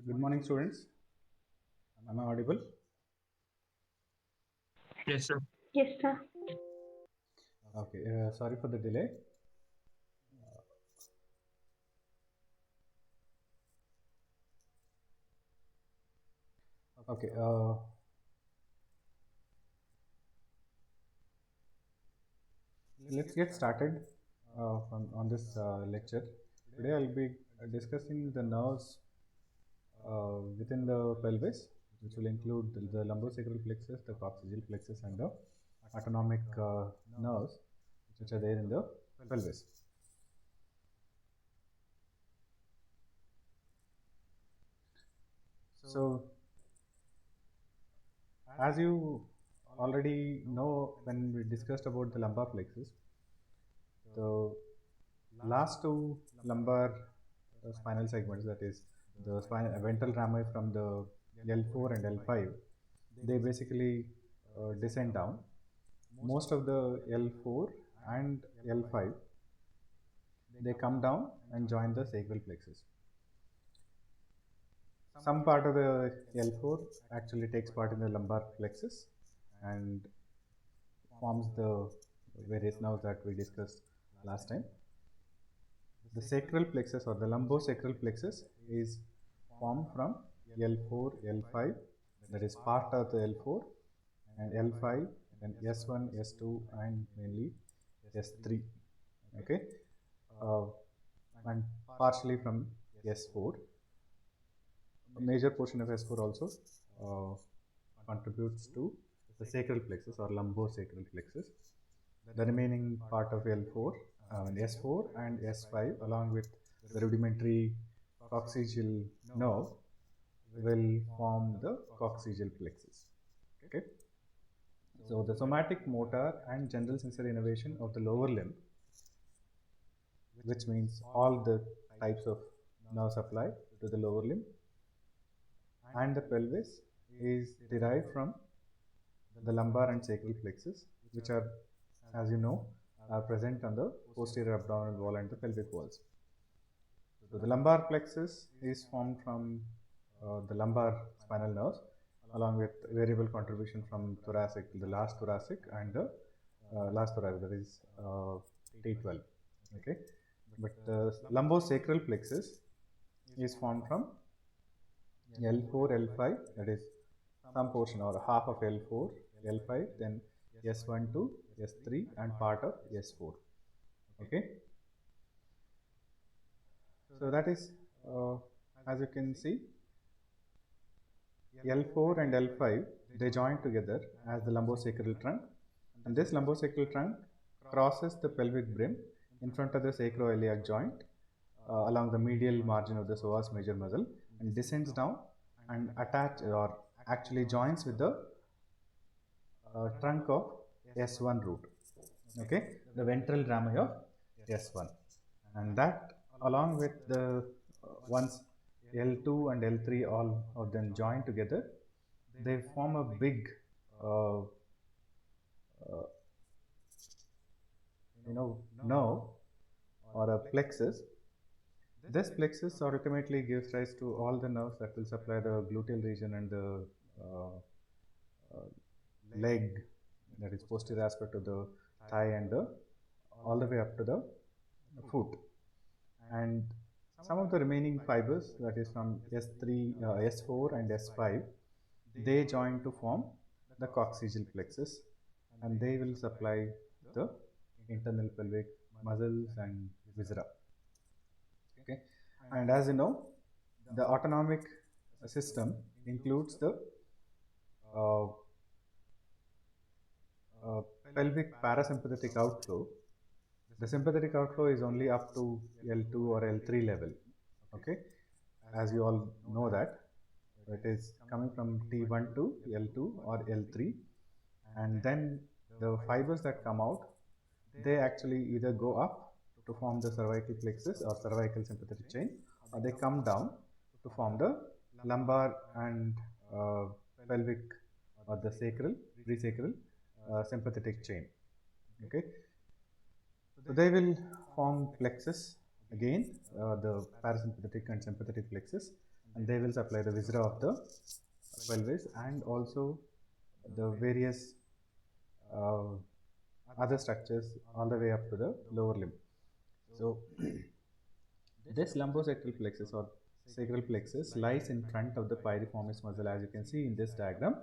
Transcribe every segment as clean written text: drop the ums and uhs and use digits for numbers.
Good morning, students. Am I audible? Yes, sir. Yes, sir. Okay, sorry for the delay. Okay, let's get started on this lecture. Today I'll be discussing the nerves within the pelvis, which will include the lumbosacral plexus, the coccygeal plexus, and the autonomic nerves, which are there in the pelvis. So, as you already know, when we discussed about the lumbar plexus, the last two lumbar spinal segments, that is the ventral rami from the L4 and L5, they basically descend down. Most of the L4 and L5, they come down and join the sacral plexus. Some part of the L4 actually takes part in the lumbar plexus and forms the various nerves that we discussed last time. The sacral plexus or the lumbosacral plexus is formed from L4, L5, that is part of the L4, and L5, then S1, S2, and mainly S3. Okay, uh, and partially from S4. A major portion of S4 also uh, contributes to the sacral plexus or lumbosacral plexus. The remaining part of L4, S4 and S5, along with the rudimentary coccygeal nerve, will form the coccygeal plexus. Okay. So the somatic, motor, and general sensory innervation of the lower limb, which means all the types of nerve supply to the lower limb and the pelvis, is derived from the lumbar and sacral plexus, which are, as you know, are present on the posterior abdominal wall and the pelvic walls. So the lumbar plexus is formed from the lumbar spinal nerves, along with variable contribution from thoracic to the last thoracic and the last thoracic, that is T12. Okay, but the lumbosacral plexus is formed from L4, L5, that is some portion or half of L4, L5, then S1 to S3 and part of S4. Okay, so that is as you can see, L4 and L5, they join together as the lumbosacral trunk, and this lumbosacral trunk crosses the pelvic brim in front of the sacroiliac joint along the medial margin of the psoas major muscle and descends down and attach or actually joins with the trunk of S1 root. Okay, the ventral rami of S1, and that along with the once L2 and L3 all of them join together, they form a big uh, nerve or a plexus. This plexus ultimately gives rise to all the nerves that will supply the gluteal region and the uh, uh, leg, that is posterior aspect of the thigh and the all the way up to the foot. And some of the remaining fibers, that is from S3, S4 and S5, they join to form the coccygeal plexus, and they will supply the internal pelvic muscles and viscera. Okay, and as you know, the autonomic system includes the uh, uh, pelvic parasympathetic outflow. The sympathetic outflow is only up to L2 or L3 level. Okay, as you all know that it is coming from T1 to L2 or L3, and then the fibers that come out, they actually either go up to form the cervical plexus or cervical sympathetic chain, or they come down to form the lumbar and uh, pelvic or the sacral, presacral sympathetic chain. Okay, so they will form plexus again, the parasympathetic and sympathetic plexus, and they will supply the viscera of the pelvis and also the various other structures all the way up to the lower limb. So this lumbosacral plexus or sacral plexus lies in front of the piriformis muscle, as you can see in this diagram.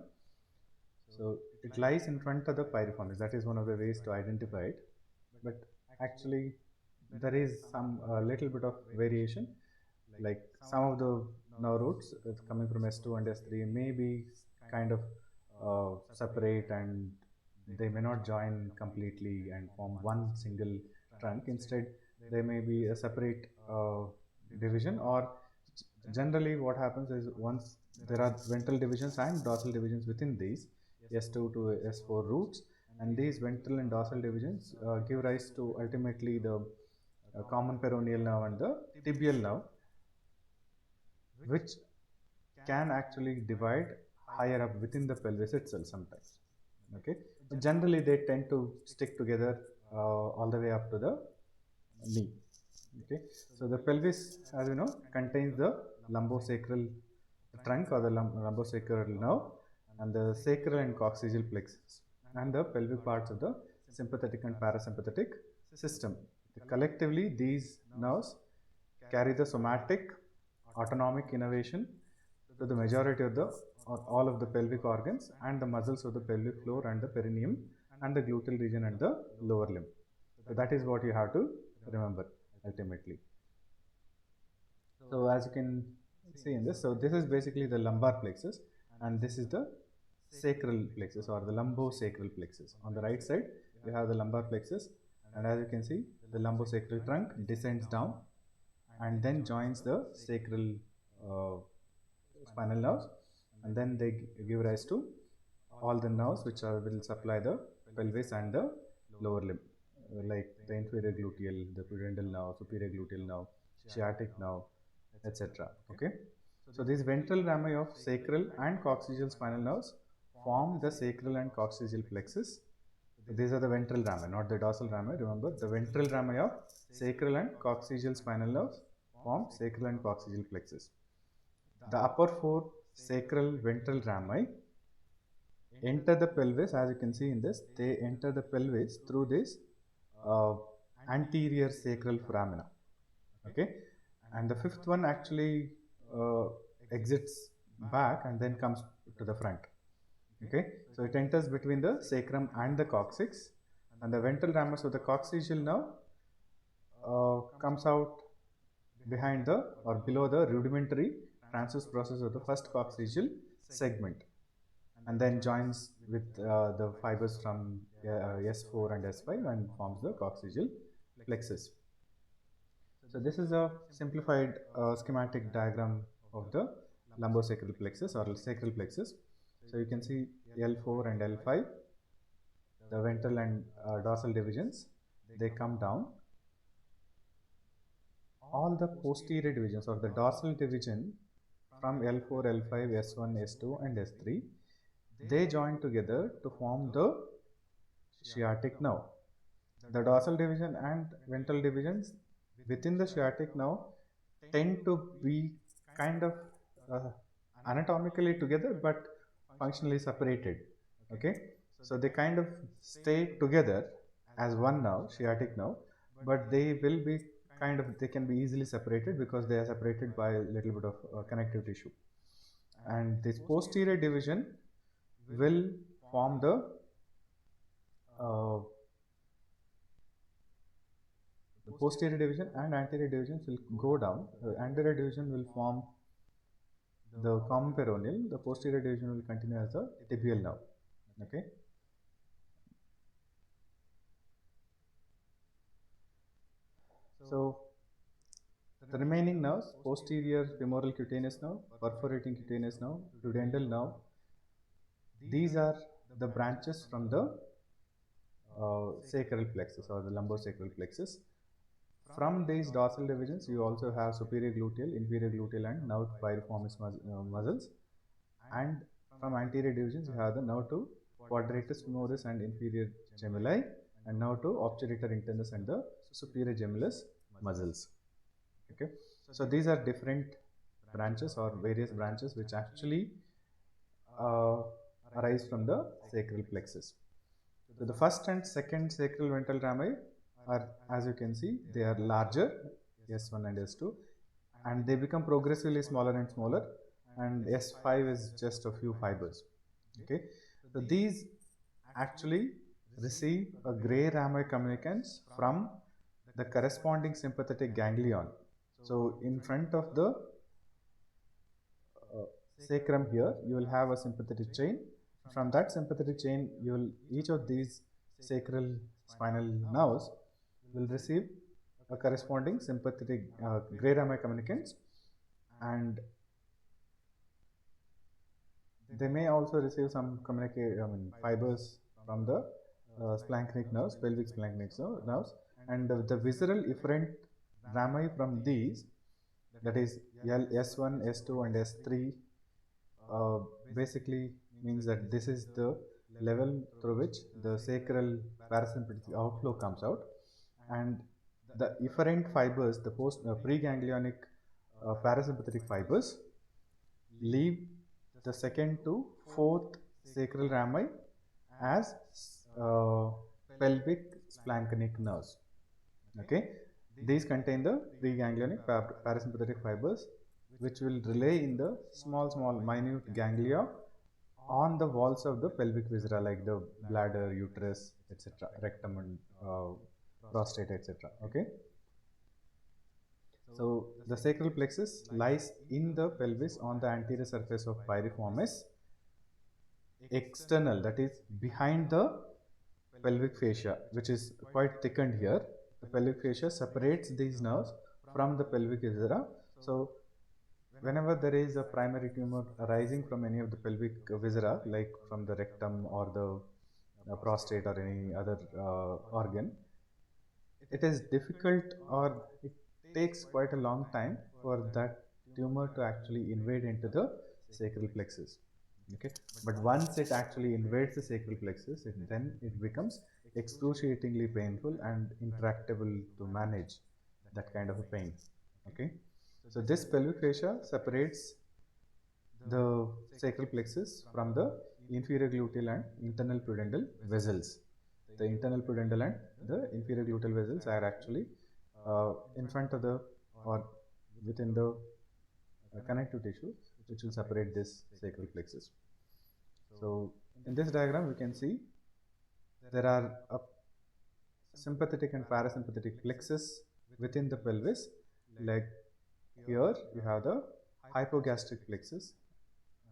So it lies in front of the piriformis. That is one of the ways to identify it. But actually, there is some little bit of variation. Like some of the nerve roots coming from S2 and S3 may be kind of separate, and they may not join completely and form one single trunk. Instead, there may be a separate division, or generally what happens is once there are ventral divisions and dorsal divisions within these S2 to S4 roots, and these ventral and dorsal divisions give rise to ultimately the common peroneal nerve and the tibial nerve, which can actually divide higher up within the pelvis itself sometimes. Okay, but generally they tend to stick together all the way up to the knee. Okay, so the pelvis, as you know, contains the lumbosacral trunk or the lumbosacral nerve and the sacral and coccygeal plexus and the pelvic parts of the sympathetic and parasympathetic system. Collectively, these nerves carry the somatic autonomic innervation to the majority of the or all of the pelvic organs and the muscles of the pelvic floor and the perineum and the gluteal region and the lower limb. So that is what you have to remember ultimately. So as you can see in this, so this is basically the lumbar plexus and this is the sacral plexus or the lumbosacral plexus. On the right side, you have the lumbar plexus, and as you can see, the lumbosacral trunk descends down and then joins the sacral spinal nerves, and then they give rise to all the nerves which will supply the pelvis and the lower limb, like the inferior gluteal, the pudendal nerve, superior gluteal nerve, sciatic nerve, etc. Okay, so these ventral rami of sacral and coccygeal spinal nerves form the sacral and coccygeal plexus. So these are the ventral rami, not the dorsal rami. Remember, the ventral rami of sacral and coccygeal spinal nerves form sacral and coccygeal plexus. The upper four sacral ventral rami enter the pelvis, as you can see in this. They enter the pelvis through this anterior sacral foramina. Okay, and the fifth one actually exits back and then comes to the front. Okay, so it enters between the sacrum and the coccyx, and the ventral ramus of the coccygeal nerve comes out behind the or below the rudimentary transverse process of the first coccygeal segment, and then joins with the fibers from S4 and S5 and forms the coccygeal plexus. So this is a simplified schematic diagram of the lumbosacral plexus or sacral plexus. So you can see L4 and L5, the ventral and dorsal divisions, they come down. All the posterior divisions or the dorsal division from L4, L5, S1, S2 and S3, they join together to form the sciatic nerve. The dorsal division and ventral divisions within the sciatic nerve tend to be kind of anatomically together but functionally separated. Okay, so they kind of stay together as one nerve, sciatic nerve, but they will be kind of, they can be easily separated because they are separated by a little bit of connective tissue. And this posterior division will form the posterior division and anterior divisions will go down. The anterior division will form the common peroneal. The posterior division will continue as the tibial nerve. Okay. So the remaining nerves, posterior femoral cutaneous nerve, perforating cutaneous nerve, pudendal nerve, these are the branches from the sacral plexus or the lumbosacral plexus. From these dorsal divisions, you also have superior gluteal, inferior gluteal and nerve piriformis muscles. And from anterior divisions, you have the nerve to quadratus femoris and inferior gemmelli, and nerve to obturator internus and the superior gemellus muscles. Okay, so these are different branches or various branches which actually uh, arise from the sacral plexus. So the first and second sacral ventral rami are, as you can see, they are larger, S1 and S2, and they become progressively smaller and smaller, and S5 is just a few fibers. Okay, so these actually receive a gray rami communicans from the corresponding sympathetic ganglion. So in front of the sacrum here, you will have a sympathetic chain. From that sympathetic chain, you will each of these sacral spinal nerves will receive a corresponding sympathetic gray rami communicants, and they may also receive some fibers from the splanchnic nerves, pelvic splanchnic nerves, and the visceral efferent rami from these, that is S1, S2, and S3, uh, basically means that this is the level through which the sacral parasympathetic outflow comes out, and the efferent fibers, the preganglionic parasympathetic fibers, leave the second to fourth sacral rami as uh, pelvic splanchnic nerves. Okay, these contain the preganglionic parasympathetic fibers, which will relay in the small minute ganglia on the walls of the pelvic viscera, like the bladder, uterus, etc., rectum, and prostate, etc. Okay, so the sacral plexus lies in the pelvis on the anterior surface of piriformis external, that is behind the pelvic fascia, which is quite thickened here. The pelvic fascia separates these nerves from the pelvic viscera. So whenever there is a primary tumor arising from any of the pelvic viscera, like from the rectum or the prostate or any other organ, it is difficult, or it takes quite a long time for that tumor to actually invade into the sacral plexus. Okay, but once it actually invades the sacral plexus, then it becomes excruciatingly painful and intractable to manage that kind of a pain. Okay, so this pelvic fascia separates the sacral plexus from the inferior gluteal and internal pudendal vessels. The internal pudendal and the inferior gluteal vessels are actually in front of the, or within the connective tissue, which will separate this sacral plexus. So in this diagram, we can see there are a sympathetic and parasympathetic plexus within the pelvis. Like here, you have the hypogastric plexus,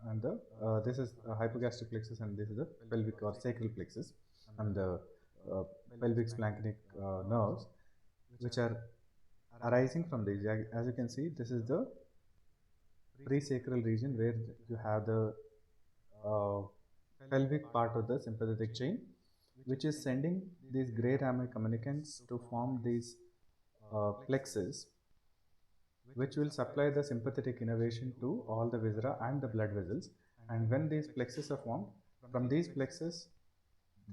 and the this is a hypogastric plexus, and this is the pelvic or sacral plexus, and the pelvic splanchnic nerves, which are arising from these. As you can see, this is the presacral region where you have the uh, pelvic part of the sympathetic chain, which is sending these gray rami communicants to form these plexes, which will supply the sympathetic innervation to all the viscera and the blood vessels. And when these plexes are formed, from these plexes,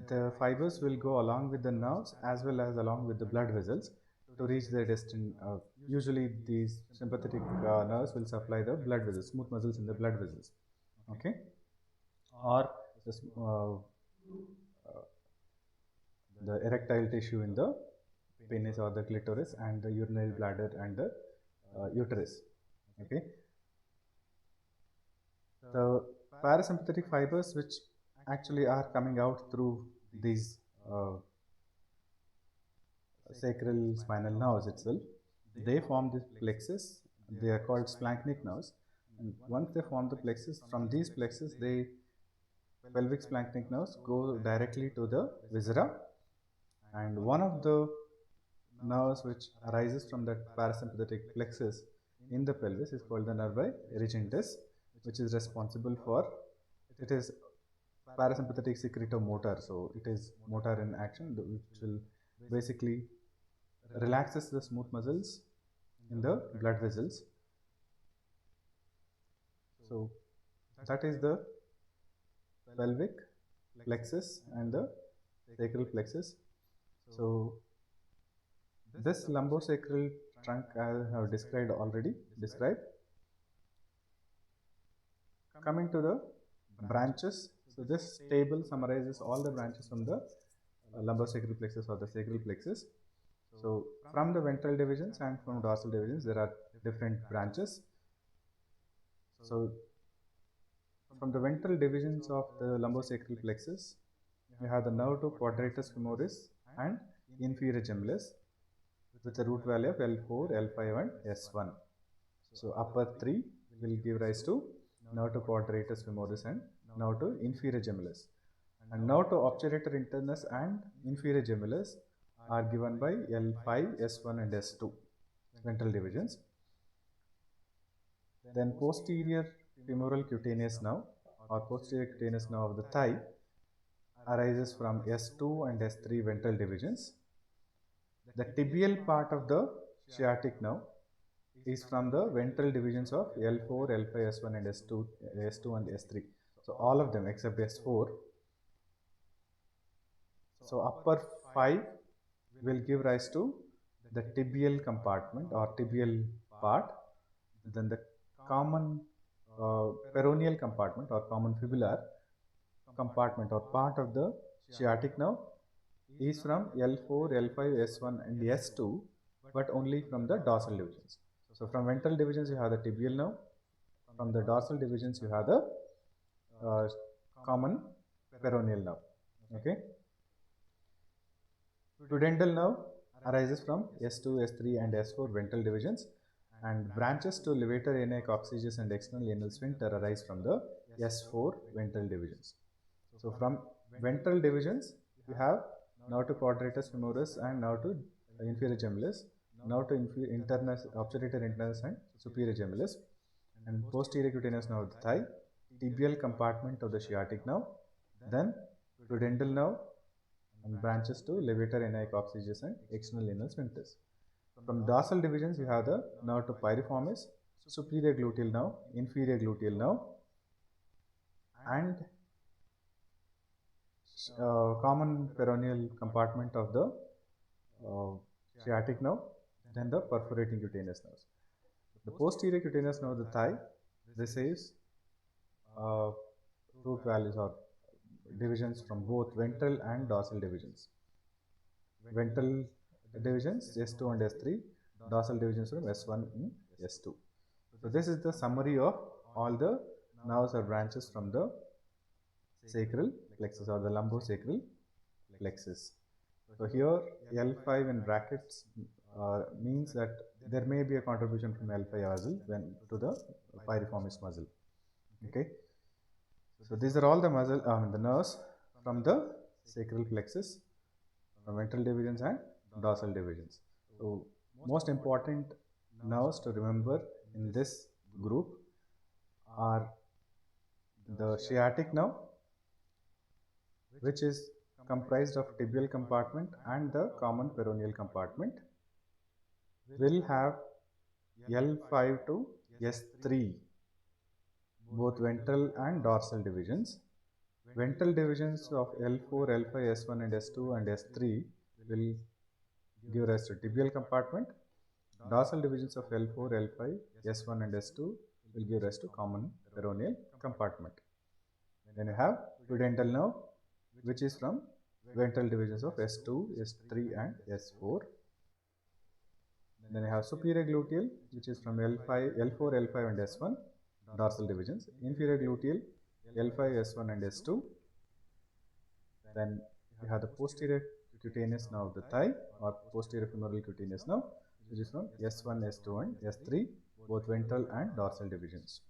the fibers will go along with the nerves as well as along with the blood vessels to reach their destination. Usually, these sympathetic nerves will supply the blood vessels, smooth muscles in the blood vessels. Okay, or the erectile tissue in the penis or the clitoris, and the urinary bladder and the uterus. Okay, the parasympathetic fibers, which actually are coming out through these sacral spinal nerves itself, they form this plexus. They are called splanchnic nerves, and once they form the plexus, from these plexus, they pelvic splanchnic nerves go directly to the viscera, and one of the nerves which arises from that parasympathetic plexus in the pelvis is called the nervi regentis, which is responsible for, it is parasympathetic secretomotor, so it is motor in action, which will basically relaxes the smooth muscles in the blood vessels. So that is the pelvic plexus and the sacral plexus. So this lumbosacral trunk I have described, coming to the branches, so this table summarizes all the branches from the lumbosacral plexus or the sacral plexus. So from the ventral divisions and from dorsal divisions, there are different branches. So from the ventral divisions of the lumbosacral plexus, you have the nerve to quadratus femoris and inferior gemellus with a root value of L4, L5 and S1. So upper 3 will give rise to nerve to quadratus femoris and nerve to inferior gemellus. And nerve to obturator internus and inferior gemellus are given by L5, S1 and S2 ventral divisions. Then posterior femoral cutaneous nerve or posterior cutaneous nerve of the thigh arises from S2 and S3 ventral divisions. The tibial part of the sciatic nerve is from the ventral divisions of L4, L5, S1 and S2 and S3. So all of them except S4. So upper 5 will give rise to the tibial compartment or tibial part. Then the common peroneal compartment or common fibular compartment or part of the sciatic nerve is from L4, L5, S1 and S2, but only from the dorsal divisions. So from ventral divisions you have the tibial nerve, from the dorsal divisions you have the common peroneal nerve. Okay. Pudendal nerve arises from S2, S3 and S4 ventral divisions, and branches to levator ani coccygeus and external anal sphincter arise from the S4 ventral divisions. So from ventral divisions you have nerve to quadratus femoris and nerve to inferior gemellus, nerve to obturator internus and superior gemellus, and posterior cutaneous nerve of the thigh, tibial compartment of the sciatic nerve, then pudendal nerve, and branches to levator ani coccygeus and external anal sphincters. From dorsal divisions you have the nerve to piriformis, superior gluteal nerve, inferior gluteal nerve, and common peroneal compartment of the sciatic nerve, then the perforating cutaneous nerves. The posterior cutaneous nerve of the thigh receives root values or divisions from both ventral and dorsal divisions. Ventral divisions S2 and S3, dorsal divisions from S1 and S2. So this is the summary of all the nerves or branches from the sacral plexus or the lumbosacral plexus. So here L5 in brackets means that there may be a contribution from L5 muscle to the piriformis muscle. Okay. So these are all the the nerves from the sacral plexus, from ventral divisions and dorsal divisions. So most important nerves to remember in this group are the sciatic nerve, which is comprised of tibial compartment and the common peroneal compartment, will have L5 to S3 both ventral and dorsal divisions. Ventral divisions of L4, L5, S1 and S2 and S3 will give rise to tibial compartment. Dorsal divisions of L4, L5, S1 and S2 will give rise to common peroneal compartment. Then you have pudendal nerve, which is from ventral divisions of S2, S3 and S4. Then you have superior gluteal, which is from L4, L5 and S1, dorsal divisions. Inferior gluteal, L5, S1 and S2. Then you have the posterior cutaneous nerve of the thigh or posterior femoral cutaneous nerve, which is from S1, S2 and S3, both ventral and dorsal divisions.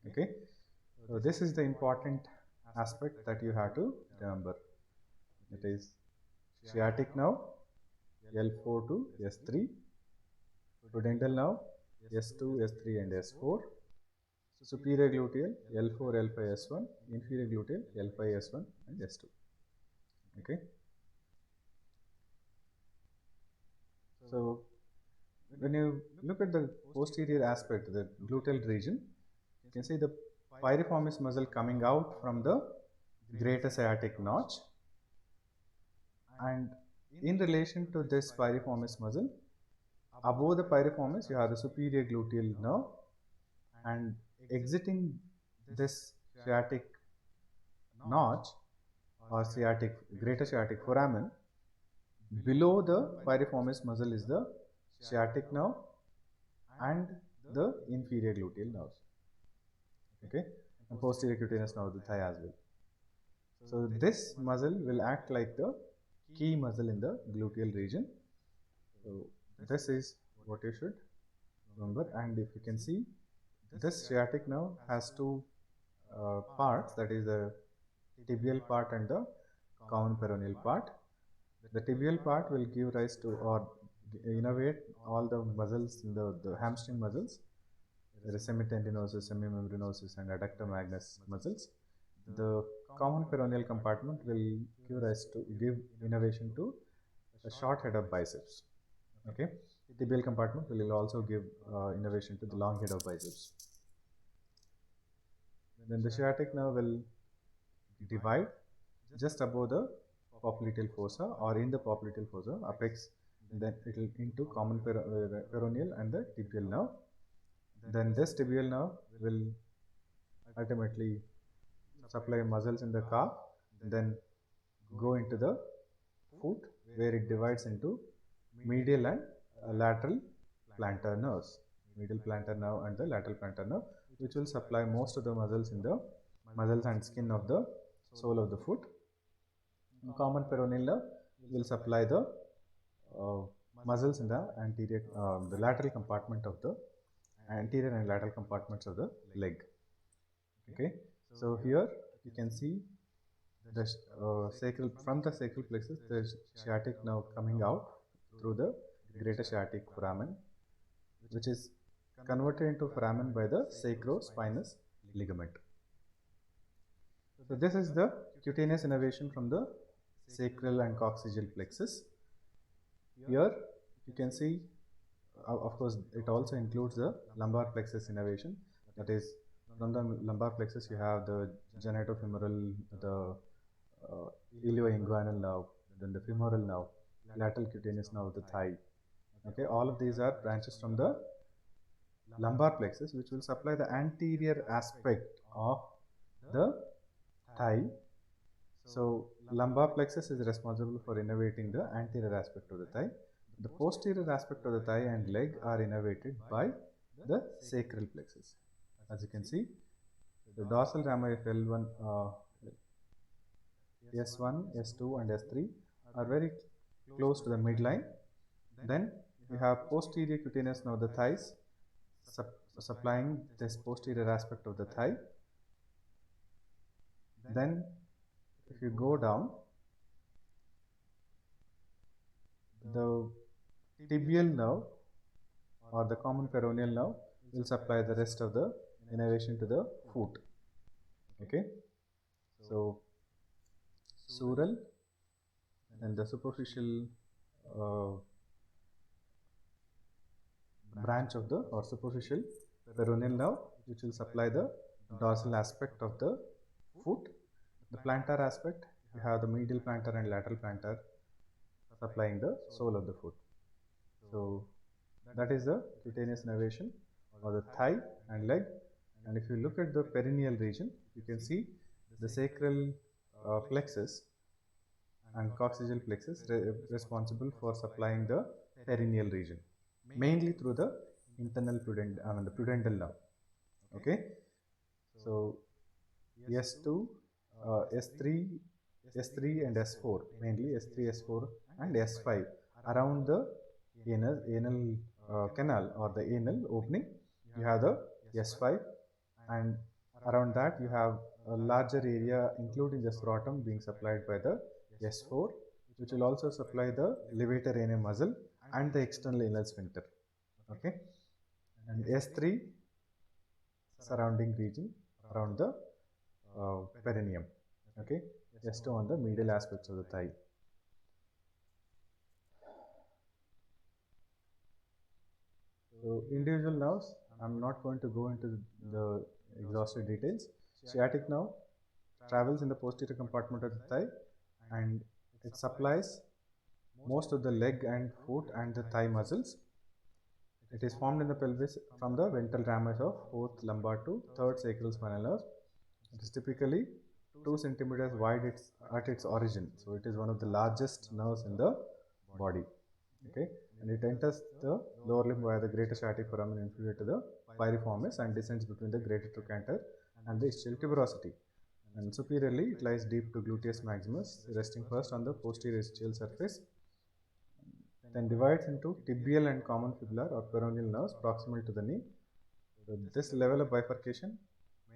Okay. So this is the important aspect that you have to remember. It is sciatic nerve L4 to S3, pudendal nerve S2, S3 and S4, superior gluteal L4, L5, S1, inferior gluteal L5, S1 and S2. Okay. So when you look at the posterior aspect, the gluteal region, you can see the piriformis muscle coming out from the greater sciatic notch, and in relation to this piriformis muscle, above the piriformis you have the superior gluteal nerve, and exiting this sciatic notch or greater sciatic foramen below the piriformis muscle is the sciatic nerve and the inferior gluteal nerves. Okay, and posterior cutaneous nerve of the thigh as well. So this muscle will act like the key muscle in the gluteal region. So this is what you should remember. And if you can see, this sciatic nerve has two parts, that is the tibial part and the common peroneal part. The tibial part will give rise to or innervate all the muscles in the hamstring muscles. There is semitendinosus, semimembranosus, and adductor magnus muscles. The common peroneal compartment will give innervation to a short head of biceps. Okay, tibial compartment will also give innervation to the long head of biceps. Then the sciatic nerve will divide just above the popliteal fossa or in the popliteal fossa apex, then it will into common peroneal and the tibial nerve. Then this tibial nerve will ultimately supply muscles in the calf, then go into the foot where it divides into medial and lateral plantar nerves. Medial plantar nerve and the lateral plantar nerve, which will supply most of the muscles in the muscles and skin of the sole of the foot. Common peroneal nerve will supply the muscles in the anterior, the lateral compartment of the anterior and lateral compartments of the leg. Okay, so here you can see the sacral, from the sacral plexus, the sciatic nerve coming out through the greater sciatic foramen, which is converted into foramen by the sacrospinous ligament. So this is the cutaneous innervation from the sacral and coccygeal plexus. Here you can see, of course, it also includes the lumbar plexus innervation. That is, from the lumbar plexus you have the genitofemoral, the ilioinguinal nerve, then the femoral nerve, lateral cutaneous nerve of the thigh. Okay, all of these are branches from the lumbar plexus, which will supply the anterior aspect of the thigh. So lumbar plexus is responsible for innervating the anterior aspect of the thigh. The posterior aspect of the thigh and leg are innervated by the sacral plexus. As you can see, the dorsal rami of L1, S1, S2 and S3 are very close to the midline. Then you have posterior cutaneous nerve of the thighs supplying this posterior aspect of the thigh. Then if you go down, the tibial nerve or the common peroneal nerve will supply the rest of the innervation to the foot. Okay, so sural and the superficial branch of the or superficial peroneal nerve, which will supply the dorsal aspect of the foot. The plantar aspect, you have the medial plantar and lateral plantar supplying the sole of the foot. So that is the cutaneous innervation of the thigh and leg. And if you look at the perineal region, you can see the sacral plexus and coccygeal plexus responsible for supplying the perineal region, mainly through the internal the pudendal nerve. Okay, so S2, S3, S3 and S4, mainly S3, S4 and S5 around the anal canal or the anal opening, you have the S5, and around that you have a larger area including the scrotum being supplied by the S4, which will also supply the levator anal muscle and the external anal sphincter. Okay, and S3 surrounding region around the perineum. Okay, S2 on the medial aspects of the thigh. So individual nerves, I'm not going to go into the exhaustive details. Sciatic nerve travels in the posterior compartment of the thigh and it supplies most of the leg and foot and the thigh muscles. It is formed in the pelvis from the ventral ramus of 4th lumbar to 3rd sacral spinal nerve. It is typically 2 centimeters wide at its origin. So it is one of the largest nerves in the body. Okay, and it enters the lower limb via the greater sciatic foramen inferior to the piriformis and descends between the greater trochanter and the ischial tuberosity. And superiorly, it lies deep to gluteus maximus, resting first on the posterior ischial surface, then divides into tibial and common fibular or peroneal nerves proximal to the knee. So this level of bifurcation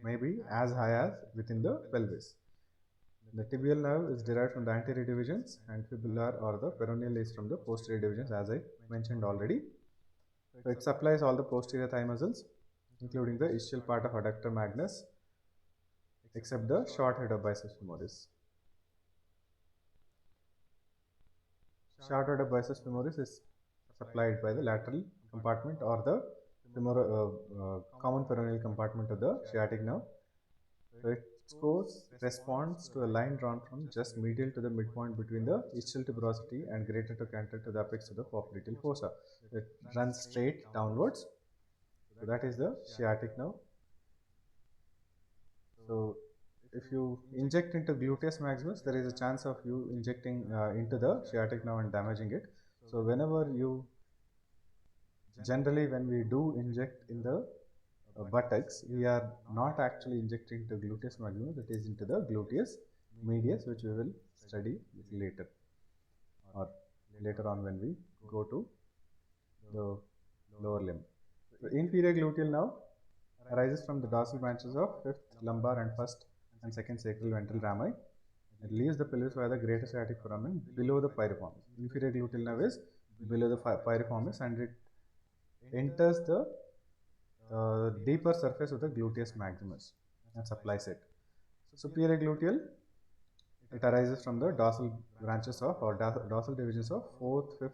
may be as high as within the pelvis. The tibial nerve is derived from the anterior divisions and fibular or the peroneal is from the posterior divisions, as I mentioned already. So it supplies all the posterior thigh muscles, including the ischial part of adductor magnus, except the short head of biceps femoris. Short head of biceps femoris is supplied by the lateral compartment or the common peroneal compartment of the sciatic nerve. So its course responds to a line drawn from just medial to the midpoint between the ischial tuberosity and greater trochanter to the apex of the popliteal fossa. It runs straight downwards. So that is the sciatic nerve. So if you inject into gluteus maximus, there is a chance of you injecting into the sciatic nerve and damaging it. So whenever you generally when we do inject in the buttocks, we are not actually injecting to gluteus maximus, it is into the gluteus medius, which we will study later or later on when we go to the lower limb. So inferior gluteal nerve arises from the dorsal branches of fifth lumbar and first and second sacral ventral rami. It leaves the pelvis via the greater sciatic foramen below the piriformis. Inferior gluteal nerve is below the piriformis and it enters the deeper surface of the gluteus maximus and supplies it. Superior gluteal, it arises from the dorsal branches of or dorsal divisions of 4th, 5th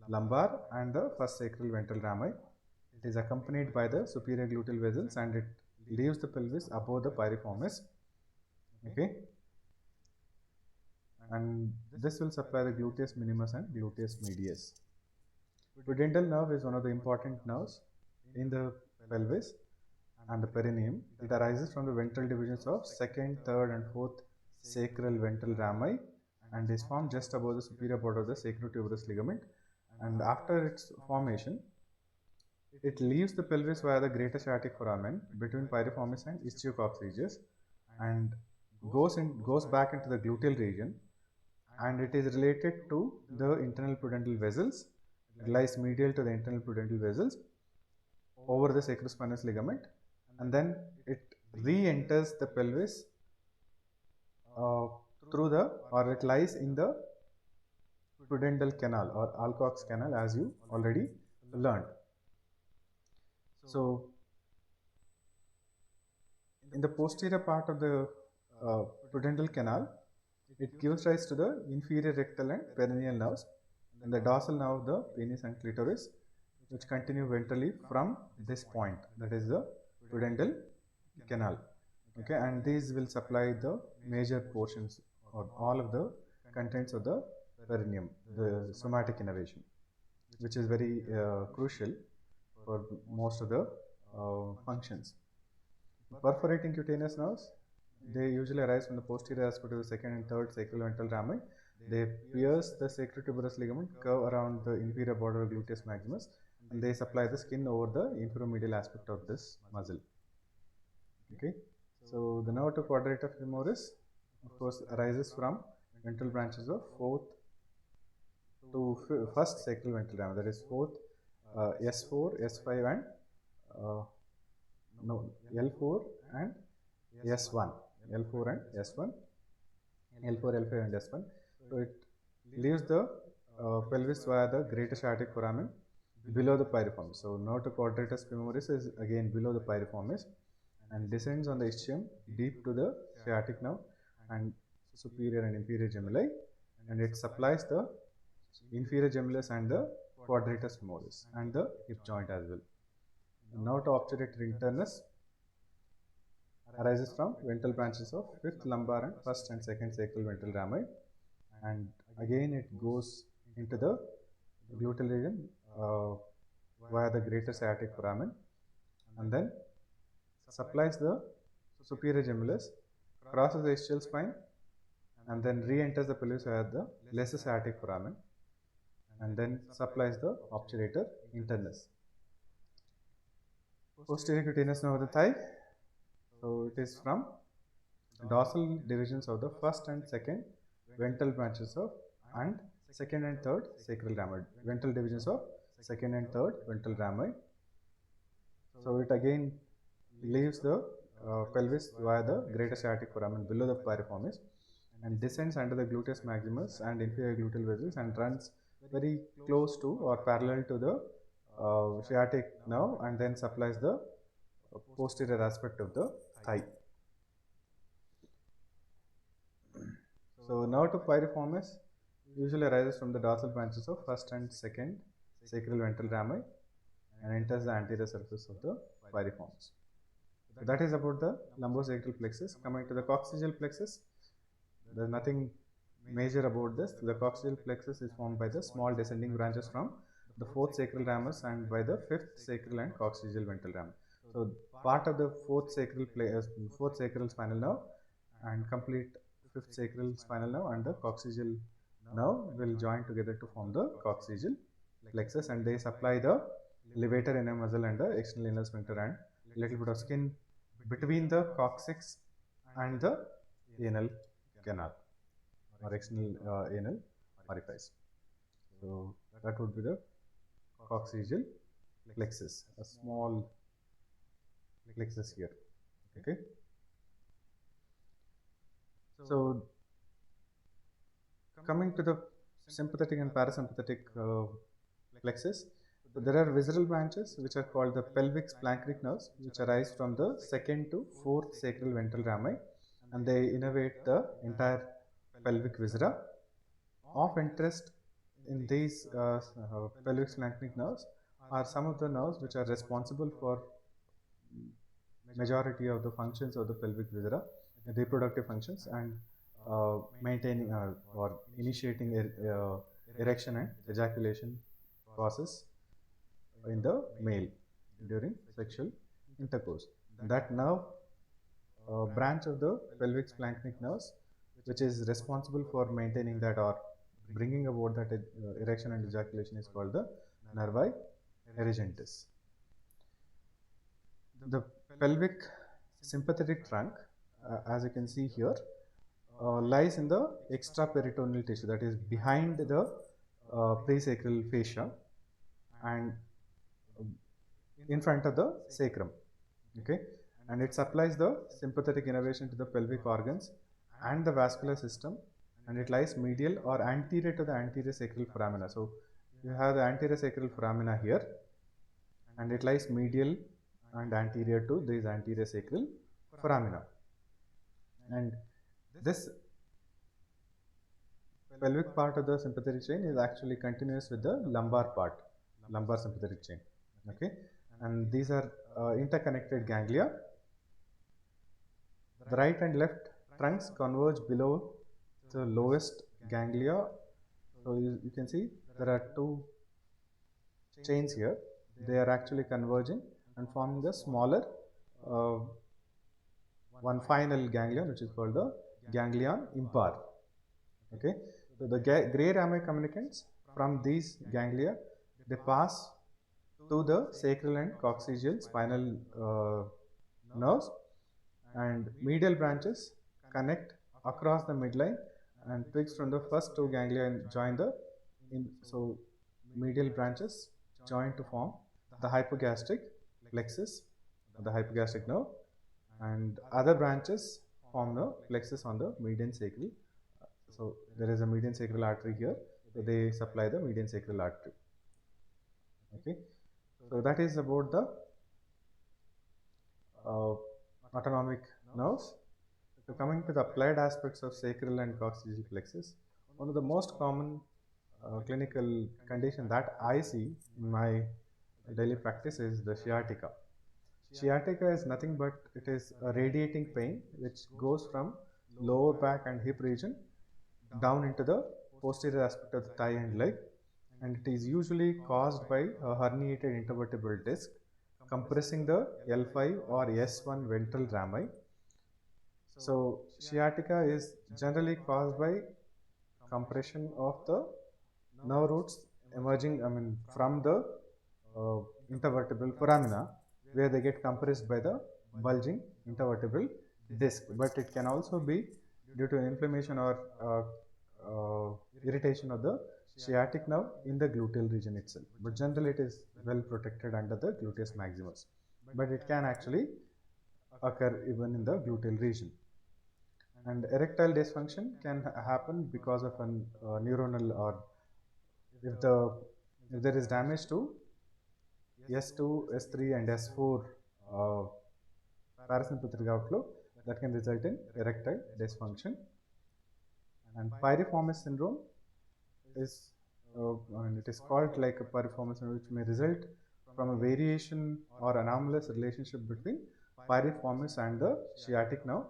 lumbar and the first sacral ventral rami. It is accompanied by the superior gluteal vessels and it leaves the pelvis above the piriformis. Okay, and this will supply the gluteus minimus and gluteus medius. Pudendal nerve is one of the important nerves in the pelvis and the perineum. It arises from the ventral divisions of 2nd, 3rd and 4th sacral ventral rami and is formed just above the superior border of the sacrotuberous ligament. And after its formation, it leaves the pelvis via the greater sciatic foramen between piriformis and ischiococcygis and goes back into the gluteal region, and it is related to the internal pudendal vessels. It lies medial to the internal pudendal vessels over the sacrospinous ligament, and then it re-enters the pelvis through the or it lies in the pudendal canal or Alcock's canal, as you already learned. So in the posterior part of the pudendal canal, it gives rise to the inferior rectal and perineal nerves and the dorsal nerve of the penis and clitoris, which continue ventrally from this point, that is the pudendal canal. Okay, and these will supply the major portions or all of the contents of the perineum, the somatic innervation, which is very crucial for most of the functions. Perforating cutaneous nerves, they usually arise from the posterior aspect of the second and third sacral ventral rami. They pierce the sacrotuberous ligament, curve around the inferior border of gluteus maximus, and they supply the skin over the infromedial aspect of this muscle. Okay, so the nerve to quadrator femoris, of course, arises from ventral branches of 4th to 1st sacral ventral rami, that is 4th, S4, S5 and L4 and S1, L4 and S1, L4, L5 and S1. So it leaves the pelvis via the greater sciatic foramen below the piriformis. So nerve to quadratus femoris is again below the piriformis and descends on the ischium deep to the sciatic nerve and superior and inferior gemmelli, and it supplies the inferior gemellus and the quadratus femoris and the hip joint as well. Nerve to obturator internus arises from ventral branches of 5th lumbar and 1st and 2nd sacral ventral rami, and again it goes into the gluteal region via the greater sciatic foramen and then supplies the superior gemellus, crosses the ischial spine, and then re-enters the pelvis via the lesser sciatic foramen, and then supplies the obturator internus. Posterior cutaneous nerve of the thigh. So it is from dorsal divisions of the first and second ventral branches of and second and third sacral rami. Ventral divisions of second and third ventral rami. So it again leaves the pelvis via the greater sciatic foramen below the piriformis and descends under the gluteus maximus and inferior gluteal vessels and runs very close to or parallel to the sciatic nerve and then supplies the posterior aspect of the thigh. So nerve to piriformis usually arises from the dorsal branches of first and second sacral ventral rami and enters the anterior surface of the piriformis. So that is about the lumbosacral plexus. Coming to the coccygeal plexus, there is nothing major about this. The coccygeal plexus is formed by the small descending branches from the fourth sacral ramus and by the fifth sacral and coccygeal ventral ramus. So part of the fourth sacral spinal nerve and complete fifth sacral spinal nerve and the coccygeal nerve will join together to form the coccygeal plexus, and they supply the levator inner muscle and the external inner sphincter and little bit of skin between the coccyx and the anal canal or external anal orifice. So that would be the coccygeal plexus, a small plexus here. Okay. So coming to the sympathetic and parasympathetic plexus, so there are visceral branches which are called the pelvic splanchnic nerves, which arise from the second to fourth sacral ventral rami, and they innervate the entire pelvic viscera. Of interest in these pelvic splanchnic nerves are some of the nerves which are responsible for majority of the functions of the pelvic viscera, reproductive functions, and maintaining or initiating erection and ejaculation process in the male during sexual intercourse. That nerve branch of the pelvic splanchnic nerves, which is responsible for maintaining that or bringing about that erection and ejaculation, is called the nervi eregentis. The pelvic sympathetic trunk, as you can see here, lies in the extraperitoneal tissue, that is behind the presacral fascia and in front of the sacrum. Okay, and it supplies the sympathetic innervation to the pelvic organs and the vascular system, and it lies medial or anterior to the anterior sacral foramina. So you have the anterior sacral foramina here, and it lies medial and anterior to these anterior sacral foramina, and this pelvic part of the sympathetic chain is actually continuous with the lumbar part, lumbar sympathetic chain. Okay, and these are interconnected ganglia. The right and left trunks converge below the lowest ganglia. So you can see there are two chains here. They are actually converging and forming the smaller one final ganglion, which is called the ganglion impar. Okay, so the gray rami communicants from these ganglia, they pass to the sacral and coccygeal spinal nerves, and medial branches connect across the midline, and twigs from the first two ganglia join the so medial branches join to form the hypogastric plexus, the hypogastric nerve, and other branches form the plexus on the median sacral. So there is a median sacral artery here, so they supply the median sacral artery. Okay, so that is about the autonomic nerves. So coming to the applied aspects of sacral and coccygeal plexus, one of the most common clinical condition that I see in my daily practice is the sciatica. Sciatica is nothing but it is a radiating pain which goes from lower back and hip region down into the posterior aspect of the thigh and leg, and it is usually caused by a herniated intervertebral disc compressing the L5 or S1 ventral rami, So sciatica is generally caused by compression of the nerve roots emerging, from the uh, intervertebral foramina, where they get compressed by the bulging intervertebral disc. But it can also be due to inflammation or irritation of the sciatic nerve in the gluteal region itself. But generally, it is well protected under the gluteus maximus. But it can actually occur even in the gluteal region. And erectile dysfunction can happen because of an neuronal, or if the if there is damage to S2, S3, and S4 uh, parasympathetic outflow, that can result in erectile dysfunction. And piriformis syndrome is, it is called like a piriformis syndrome, which may result from a variation or anomalous relationship between piriformis and the sciatic nerve,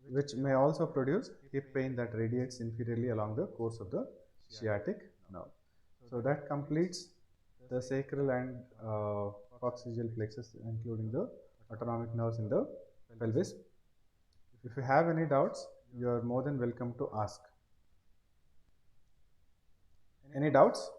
which may also produce hip pain that radiates inferiorly along the course of the sciatic nerve. So that completes the sacral and coccygeal plexus, including the autonomic nerves in the pelvis. If you have any doubts, you are more than welcome to ask. Any doubts?